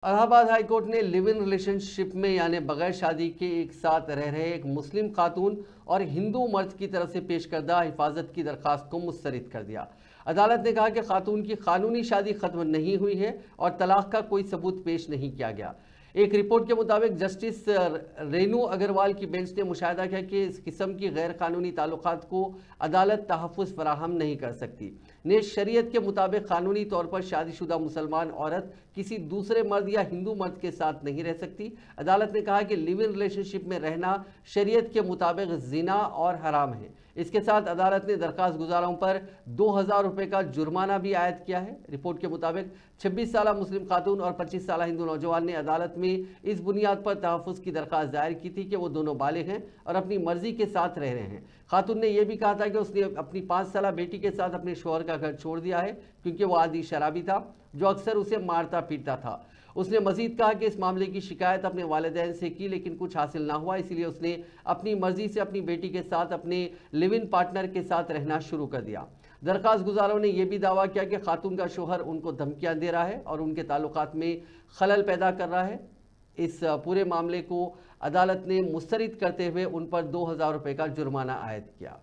Allahabad high court ने live in relationship में यानी बगैर शादी के एक साथ रह रहे एक मुस्लिम खातून और हिंदू मर्द की तरफ से पेश करदा हिफाजत की दरख्वास्त को मुस्तरद कर दिया। अदालत ने कहा कि खातून की कानूनी शादी खत्म नहीं हुई है और तलाक का कोई सबूत पेश नहीं किया गया। एक रिपोर्ट के मुताबिक जस्टिस रेनू अग्रवाल की बेंच ने मुशाहिदा किया कि इस किस्म की गैर कानूनी ताल्लुकात को अदालत तहफ़्फ़ुज़ फराहम नहीं कर सकती। ने शरीयत के मुताबिक कानूनी तौर पर शादीशुदा मुसलमान औरत किसी दूसरे मर्द या हिंदू मर्द के साथ नहीं रह सकती। अदालत ने कहा कि लिव इन रिलेशनशिप में रहना शरीयत के मुताबिक ज़िना और हराम है। इसके साथ अदालत ने दरख्वास्त गुजारों पर 2000 रुपये का जुर्माना भी आयद किया है। रिपोर्ट के मुताबिक 26 साला मुस्लिम खातून और 25 साला हिंदू नौजवान ने अदालत में इस बुनियाद पर तहफ़्फ़ुज़ की दरख्वास्त दायर की थी कि वो दोनों बालिग हैं और अपनी मर्जी के साथ रह रहे हैं। खातून ने यह भी कहा था कि उसने अपनी 5 साला बेटी के साथ अपने शौहर का घर छोड़ दिया है क्योंकि वो आदी शराबी था जो अक्सर उसे मारता पीटता था। उसने मजीद कहा कि इस मामले की शिकायत अपने वालिदैन से की लेकिन कुछ हासिल ना हुआ, इसलिए उसने अपनी मर्जी से अपनी बेटी के साथ अपने लिव इन पार्टनर के साथ रहना शुरू कर दिया। दरख्वास्त गुजारों ने यह भी दावा किया कि खातून का शौहर उनको धमकियां दे रहा है और उनके ताल्लुकात में खलल पैदा कर रहा है। इस पूरे मामले को अदालत ने मुस्तरद करते हुए उन पर 2000 रुपये का जुर्माना आयद किया।